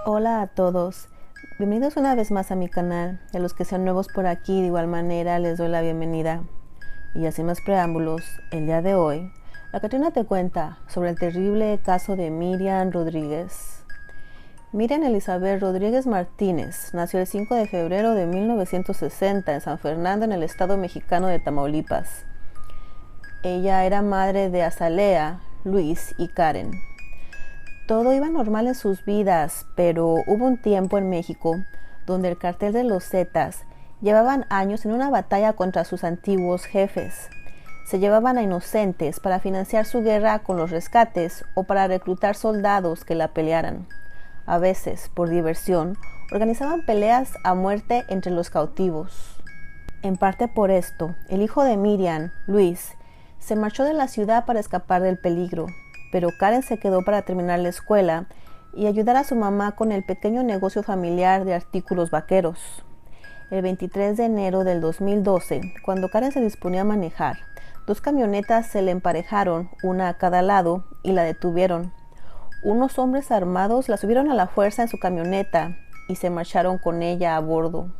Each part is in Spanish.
Hola a todos, bienvenidos una vez más a mi canal. A los que sean nuevos por aquí, de igual manera les doy la bienvenida. Y sin más preámbulos, el día de hoy, la Catrina te cuenta sobre el terrible caso de Miriam Rodríguez. Miriam Elizabeth Rodríguez Martínez nació el 5 de febrero de 1960 en San Fernando, en el estado mexicano de Tamaulipas. Ella era madre de Azalea, Luis y Karen. Todo iba normal en sus vidas, pero hubo un tiempo en México donde el cartel de los Zetas llevaban años en una batalla contra sus antiguos jefes. Se llevaban a inocentes para financiar su guerra con los rescates o para reclutar soldados que la pelearan. A veces, por diversión, organizaban peleas a muerte entre los cautivos. En parte por esto, el hijo de Miriam, Luis, se marchó de la ciudad para escapar del peligro, pero Karen se quedó para terminar la escuela y ayudar a su mamá con el pequeño negocio familiar de artículos vaqueros. El 23 de enero del 2012, cuando Karen se disponía a manejar, dos camionetas se le emparejaron, una a cada lado, y la detuvieron. Unos hombres armados la subieron a la fuerza en su camioneta y se marcharon con ella a bordo.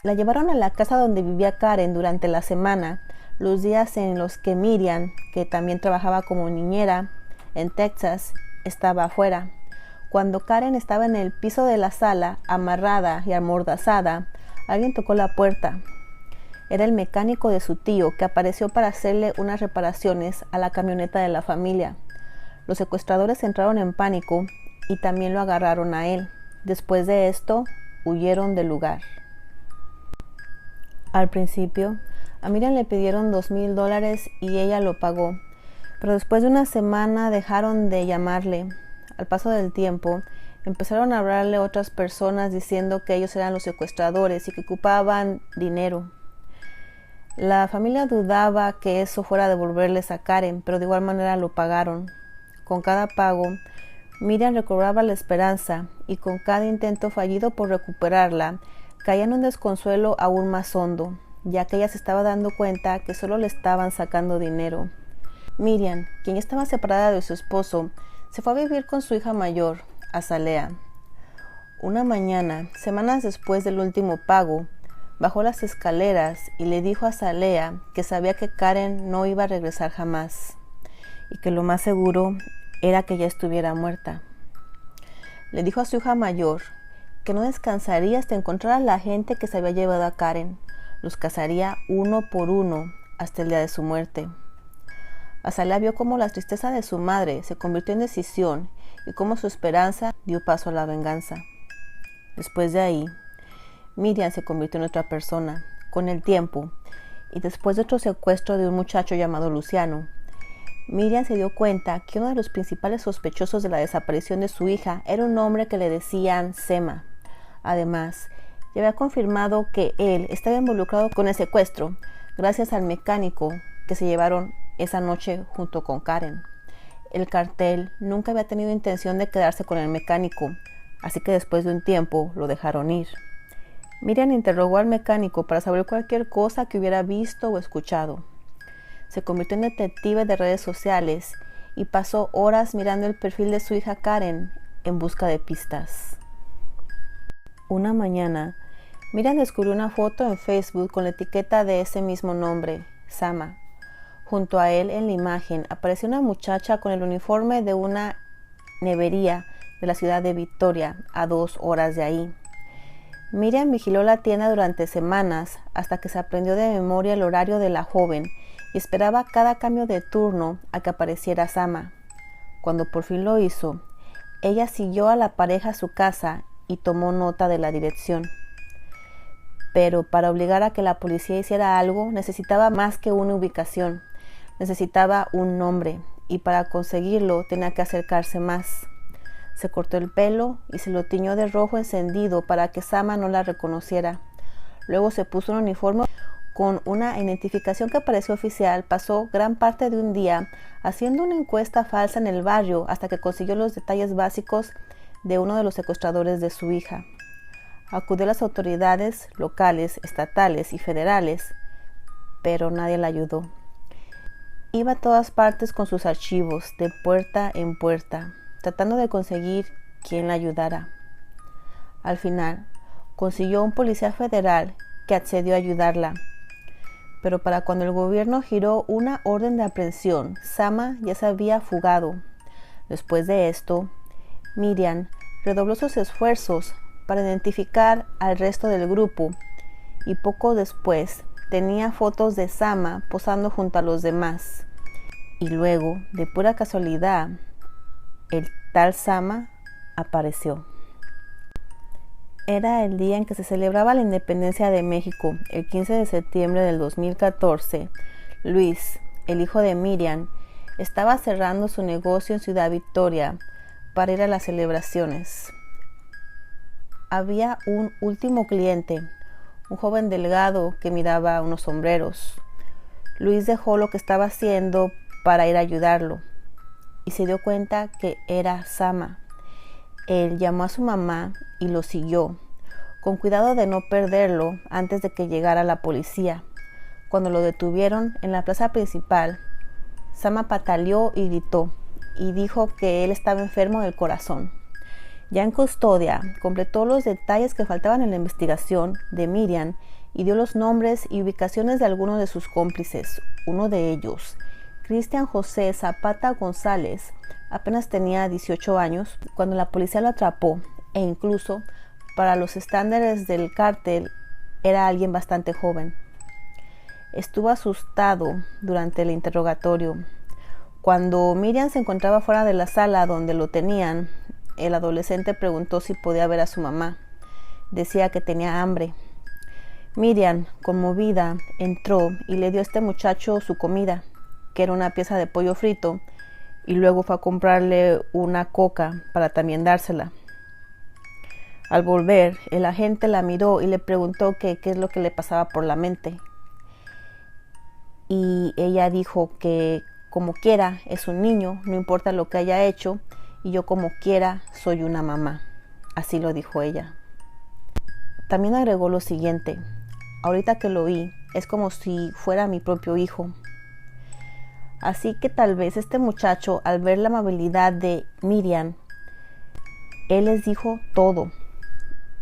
La llevaron a la casa donde vivía Karen durante la semana, los días en los que Miriam, que también trabajaba como niñera en Texas, estaba afuera. Cuando Karen estaba en el piso de la sala, amarrada y amordazada, alguien tocó la puerta. Era el mecánico de su tío, que apareció para hacerle unas reparaciones a la camioneta de la familia. Los secuestradores entraron en pánico y también lo agarraron a él. Después de esto, huyeron del lugar. Al principio, a Miriam le pidieron $2,000 y ella lo pagó, pero después de una semana dejaron de llamarle. Al paso del tiempo, empezaron a hablarle otras personas diciendo que ellos eran los secuestradores y que ocupaban dinero. La familia dudaba que eso fuera a devolverles a Karen, pero de igual manera lo pagaron. Con cada pago, Miriam recobraba la esperanza y con cada intento fallido por recuperarla, caía en un desconsuelo aún más hondo, ya que ella se estaba dando cuenta que solo le estaban sacando dinero. Miriam, quien estaba separada de su esposo, se fue a vivir con su hija mayor, Azalea. Una mañana, semanas después del último pago, bajó las escaleras y le dijo a Azalea que sabía que Karen no iba a regresar jamás y que lo más seguro era que ya estuviera muerta. Le dijo a su hija mayor que no descansaría hasta encontrar a la gente que se había llevado a Karen. Los cazaría uno por uno hasta el día de su muerte. Azalea vio cómo la tristeza de su madre se convirtió en decisión y cómo su esperanza dio paso a la venganza. Después de ahí, Miriam se convirtió en otra persona. Con el tiempo, y después de otro secuestro de un muchacho llamado Luciano, Miriam se dio cuenta que uno de los principales sospechosos de la desaparición de su hija era un hombre que le decían Sema. Además, ya había confirmado que él estaba involucrado con el secuestro gracias al mecánico que se llevaron esa noche junto con Karen. El cartel nunca había tenido intención de quedarse con el mecánico, así que después de un tiempo lo dejaron ir. Miriam interrogó al mecánico para saber cualquier cosa que hubiera visto o escuchado. Se convirtió en detective de redes sociales y pasó horas mirando el perfil de su hija Karen en busca de pistas. Una mañana, Miriam descubrió una foto en Facebook con la etiqueta de ese mismo nombre, Sama. Junto a él, en la imagen, apareció una muchacha con el uniforme de una nevería de la ciudad de Victoria, a 2 horas de ahí. Miriam vigiló la tienda durante semanas hasta que se aprendió de memoria el horario de la joven y esperaba cada cambio de turno a que apareciera Sama. Cuando por fin lo hizo, ella siguió a la pareja a su casa y tomó nota de la dirección. Pero para obligar a que la policía hiciera algo, necesitaba más que una ubicación. Necesitaba un nombre, y para conseguirlo tenía que acercarse más. Se cortó el pelo y se lo tiñó de rojo encendido para que Sama no la reconociera. Luego se puso un uniforme con una identificación que pareció oficial. Pasó gran parte de un día haciendo una encuesta falsa en el barrio hasta que consiguió los detalles básicos de uno de los secuestradores de su hija. Acudió a las autoridades locales, estatales y federales, pero nadie la ayudó. Iba a todas partes con sus archivos, de puerta en puerta, tratando de conseguir quien la ayudara. Al final, consiguió un policía federal que accedió a ayudarla. Pero para cuando el gobierno giró una orden de aprehensión, Sama ya se había fugado. Después de esto, Miriam redobló sus esfuerzos para identificar al resto del grupo y poco después tenía fotos de Sama posando junto a los demás. Y luego, de pura casualidad, el tal Sama apareció. Era el día en que se celebraba la independencia de México, el 15 de septiembre del 2014. Luis, el hijo de Miriam, estaba cerrando su negocio en Ciudad Victoria para ir a las celebraciones. Había un último cliente, un joven delgado que miraba unos sombreros. Luis dejó lo que estaba haciendo para ir a ayudarlo y se dio cuenta que era Sama. Él llamó a su mamá y lo siguió, con cuidado de no perderlo antes de que llegara la policía. Cuando lo detuvieron en la plaza principal, Sama pataleó y gritó, y dijo que él estaba enfermo del corazón. Ya en custodia, completó los detalles que faltaban en la investigación de Miriam y dio los nombres y ubicaciones de algunos de sus cómplices. Uno de ellos, Cristian José Zapata González, apenas tenía 18 años cuando la policía lo atrapó e incluso para los estándares del cártel era alguien bastante joven. Estuvo asustado durante el interrogatorio. Cuando Miriam se encontraba fuera de la sala donde lo tenían, el adolescente preguntó si podía ver a su mamá. Decía que tenía hambre. Miriam, conmovida, entró y le dio a este muchacho su comida, que era una pieza de pollo frito, y luego fue a comprarle una coca para también dársela. Al volver, el agente la miró y le preguntó qué es lo que le pasaba por la mente. Y ella dijo que como quiera es un niño, no importa lo que haya hecho, y yo como quiera soy una mamá. Así lo dijo ella. También agregó lo siguiente: ahorita que lo vi, es como si fuera mi propio hijo. Así que tal vez este muchacho, al ver la amabilidad de Miriam, él les dijo todo.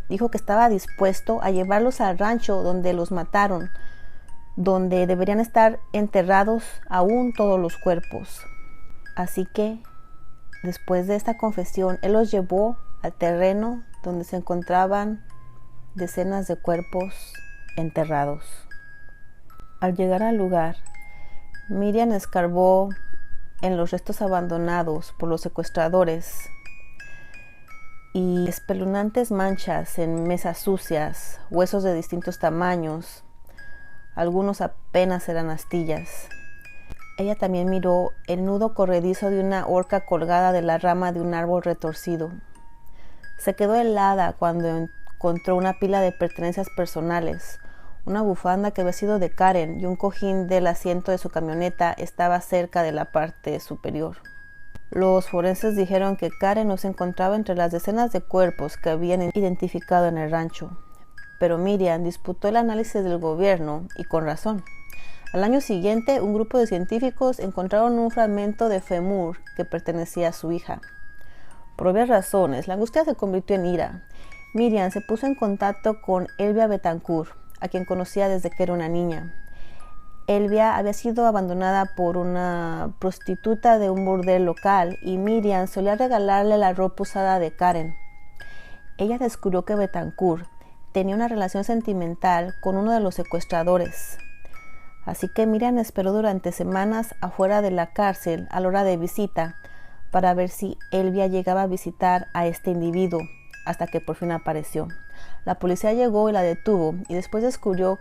Dijo que estaba dispuesto a llevarlos al rancho donde los mataron, donde deberían estar enterrados aún todos los cuerpos. Así que, después de esta confesión, él los llevó al terreno donde se encontraban decenas de cuerpos enterrados. Al llegar al lugar, Miriam escarbó en los restos abandonados por los secuestradores y espeluznantes manchas en mesas sucias, huesos de distintos tamaños, algunos apenas eran astillas. Ella también miró el nudo corredizo de una horca colgada de la rama de un árbol retorcido. Se quedó helada cuando encontró una pila de pertenencias personales. Una bufanda que había sido de Karen y un cojín del asiento de su camioneta estaba cerca de la parte superior. Los forenses dijeron que Karen no se encontraba entre las decenas de cuerpos que habían identificado en el rancho. Pero Miriam disputó el análisis del gobierno, y con razón. Al año siguiente, un grupo de científicos encontraron un fragmento de fémur que pertenecía a su hija. Por obvias razones, la angustia se convirtió en ira. Miriam se puso en contacto con Elvia Betancourt, a quien conocía desde que era una niña. Elvia había sido abandonada por una prostituta de un burdel local y Miriam solía regalarle la ropa usada de Karen. Ella descubrió que Betancourt tenía una relación sentimental con uno de los secuestradores. Así que Miriam esperó durante semanas afuera de la cárcel a la hora de visita para ver si Elvia llegaba a visitar a este individuo, hasta que por fin apareció. La policía llegó y la detuvo y después descubrió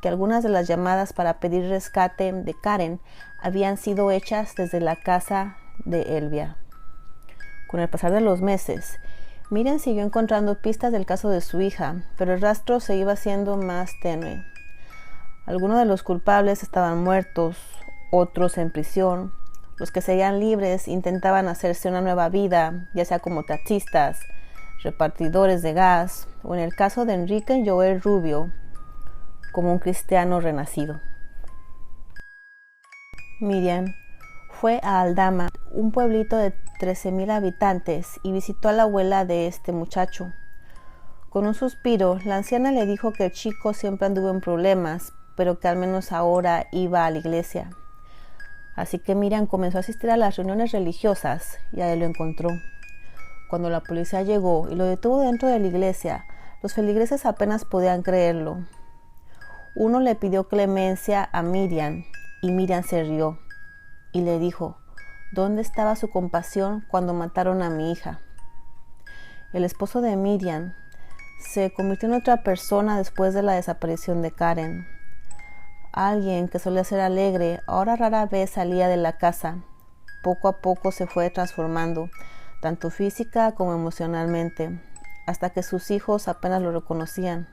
que algunas de las llamadas para pedir rescate de Karen habían sido hechas desde la casa de Elvia. Con el pasar de los meses, Miriam siguió encontrando pistas del caso de su hija, pero el rastro se iba haciendo más tenue. Algunos de los culpables estaban muertos, otros en prisión. Los que seguían libres intentaban hacerse una nueva vida, ya sea como taxistas, repartidores de gas, o en el caso de Enrique Joel Rubio, como un cristiano renacido. Miriam fue a Aldama, un pueblito de 13,000 habitantes y visitó a la abuela de este muchacho. Con un suspiro, la anciana le dijo que el chico siempre anduvo en problemas, pero que al menos ahora iba a la iglesia. Así que Miriam comenzó a asistir a las reuniones religiosas y ahí lo encontró. Cuando la policía llegó y lo detuvo dentro de la iglesia, los feligreses apenas podían creerlo. Uno le pidió clemencia a Miriam y Miriam se rió y le dijo: ¿dónde estaba su compasión cuando mataron a mi hija? El esposo de Miriam se convirtió en otra persona después de la desaparición de Karen. Alguien que solía ser alegre, ahora rara vez salía de la casa. Poco a poco se fue transformando, tanto física como emocionalmente, hasta que sus hijos apenas lo reconocían.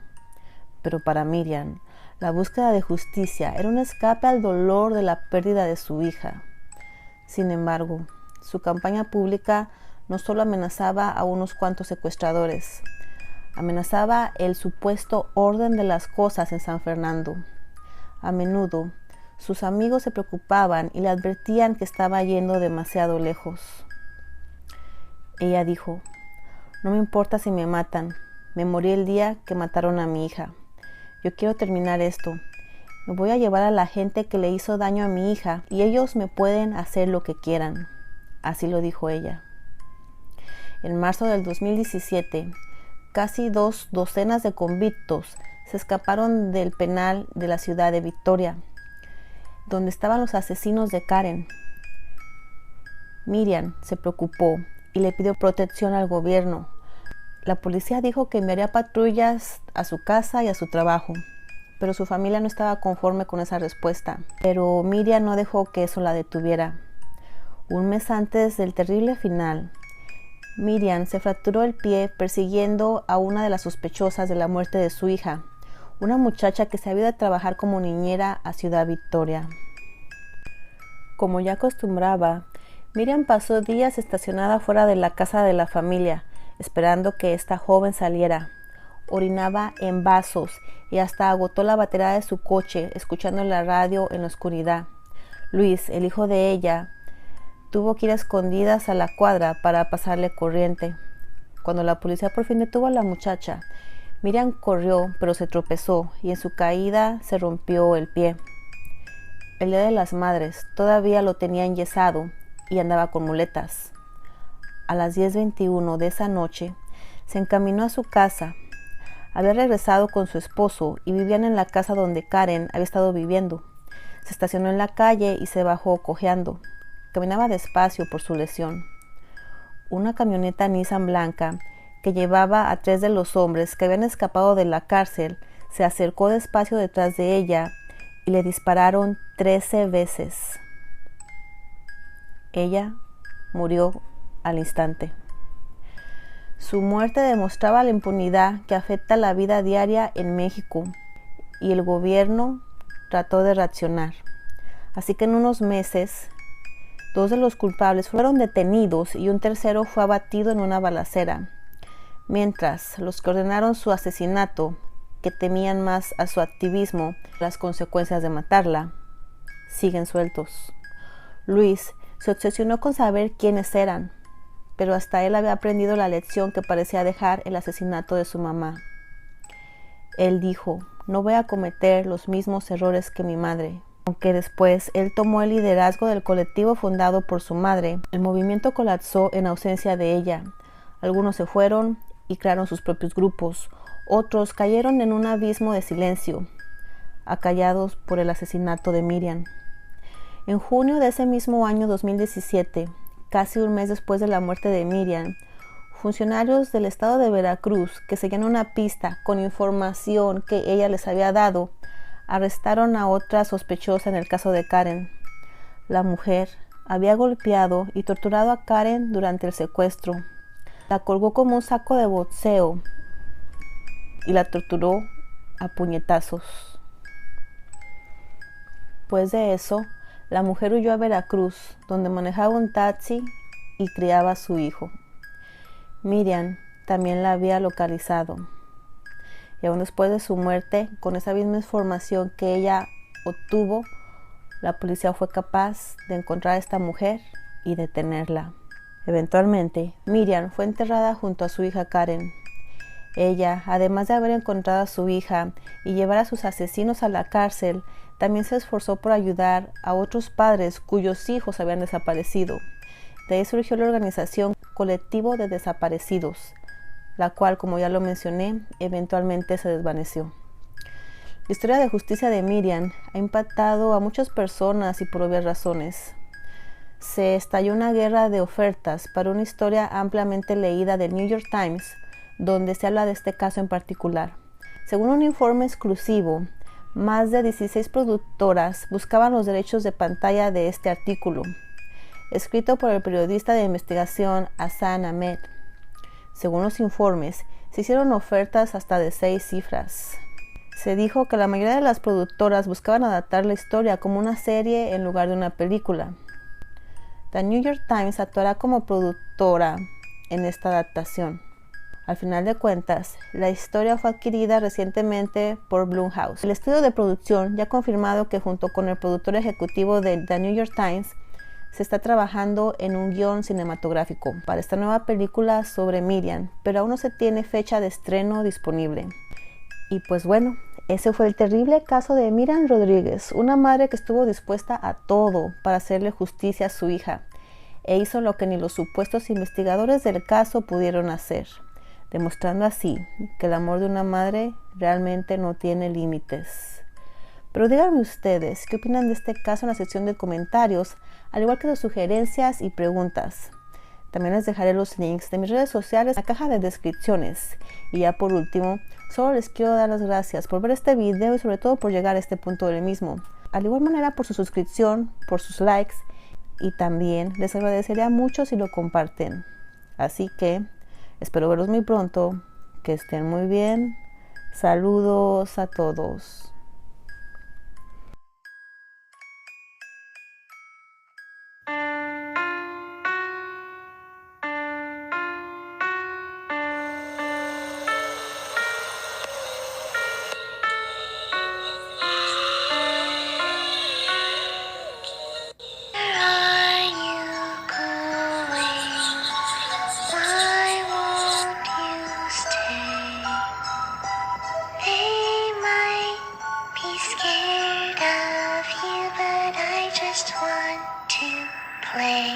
Pero para Miriam, la búsqueda de justicia era un escape al dolor de la pérdida de su hija. Sin embargo, su campaña pública no solo amenazaba a unos cuantos secuestradores, amenazaba el supuesto orden de las cosas en San Fernando. A menudo, sus amigos se preocupaban y le advertían que estaba yendo demasiado lejos. Ella dijo: no me importa si me matan, me morí el día que mataron a mi hija. Yo quiero terminar esto. Me voy a llevar a la gente que le hizo daño a mi hija y ellos me pueden hacer lo que quieran. Así lo dijo ella. En marzo del 2017, casi 2 docenas de convictos se escaparon del penal de la ciudad de Victoria, donde estaban los asesinos de Karen. Miriam se preocupó y le pidió protección al gobierno. La policía dijo que enviaría patrullas a su casa y a su trabajo, pero su familia no estaba conforme con esa respuesta. Pero Miriam no dejó que eso la detuviera. Un mes antes del terrible final, Miriam se fracturó el pie persiguiendo a una de las sospechosas de la muerte de su hija, una muchacha que se había ido a trabajar como niñera a Ciudad Victoria. Como ya acostumbraba, Miriam pasó días estacionada fuera de la casa de la familia, esperando que esta joven saliera. Orinaba en vasos y hasta agotó la batería de su coche escuchando la radio en la oscuridad. Luis, el hijo de ella, tuvo que ir a escondidas a la cuadra para pasarle corriente. Cuando la policía por fin detuvo a la muchacha, Miriam corrió, pero se tropezó y en su caída se rompió el pie. El Día de las Madres todavía lo tenía enyesado y andaba con muletas. A las 10:21 de esa noche, se encaminó a su casa. Había regresado con su esposo y vivían en la casa donde Karen había estado viviendo. Se estacionó en la calle y se bajó cojeando. Caminaba despacio por su lesión. Una camioneta Nissan blanca que llevaba a 3 de los hombres que habían escapado de la cárcel se acercó despacio detrás de ella y le dispararon 13 veces. Ella murió al instante. Su muerte demostraba la impunidad que afecta la vida diaria en México y el gobierno trató de reaccionar. Así que en unos meses, 2 de los culpables fueron detenidos y un tercero fue abatido en una balacera, mientras los que ordenaron su asesinato, que temían más a su activismo las consecuencias de matarla, siguen sueltos. Luis se obsesionó con saber quiénes eran, pero hasta él había aprendido la lección que parecía dejar el asesinato de su mamá. Él dijo: no voy a cometer los mismos errores que mi madre. Aunque después él tomó el liderazgo del colectivo fundado por su madre, el movimiento colapsó en ausencia de ella. Algunos se fueron y crearon sus propios grupos. Otros cayeron en un abismo de silencio, acallados por el asesinato de Miriam. En junio de ese mismo año 2017, casi un mes después de la muerte de Miriam, funcionarios del estado de Veracruz, que seguían una pista con información que ella les había dado, arrestaron a otra sospechosa en el caso de Karen. La mujer había golpeado y torturado a Karen durante el secuestro. La colgó como un saco de boxeo y la torturó a puñetazos. Después de eso, la mujer huyó a Veracruz, donde manejaba un taxi y criaba a su hijo. Miriam también la había localizado. Y aún después de su muerte, con esa misma información que ella obtuvo, la policía fue capaz de encontrar a esta mujer y detenerla. Eventualmente, Miriam fue enterrada junto a su hija Karen. Ella, además de haber encontrado a su hija y llevar a sus asesinos a la cárcel, también se esforzó por ayudar a otros padres cuyos hijos habían desaparecido. De ahí surgió la organización Colectivo de Desaparecidos, la cual, como ya lo mencioné, eventualmente se desvaneció. La historia de justicia de Miriam ha impactado a muchas personas y por obvias razones. Se estalló una guerra de ofertas para una historia ampliamente leída del New York Times, donde se habla de este caso en particular. Según un informe exclusivo, más de 16 productoras buscaban los derechos de pantalla de este artículo, escrito por el periodista de investigación Hassan Ahmed. Según los informes, se hicieron ofertas hasta de 6 cifras. Se dijo que la mayoría de las productoras buscaban adaptar la historia como una serie en lugar de una película. The New York Times actuará como productora en esta adaptación. Al final de cuentas, la historia fue adquirida recientemente por Blumhouse. El estudio de producción ya ha confirmado que junto con el productor ejecutivo de The New York Times se está trabajando en un guión cinematográfico para esta nueva película sobre Miriam, pero aún no se tiene fecha de estreno disponible. Y pues bueno, ese fue el terrible caso de Miriam Rodríguez, una madre que estuvo dispuesta a todo para hacerle justicia a su hija, e hizo lo que ni los supuestos investigadores del caso pudieron hacer, demostrando así que el amor de una madre realmente no tiene límites. Pero díganme ustedes, ¿qué opinan de este caso en la sección de comentarios, al igual que sus sugerencias y preguntas? También les dejaré los links de mis redes sociales en la caja de descripciones. Y ya por último, solo les quiero dar las gracias por ver este video y sobre todo por llegar a este punto del mismo. Al igual manera por su suscripción, por sus likes y también les agradecería mucho si lo comparten. Así que espero verlos muy pronto, que estén muy bien. Saludos a todos. Scared of you, but I just want to play.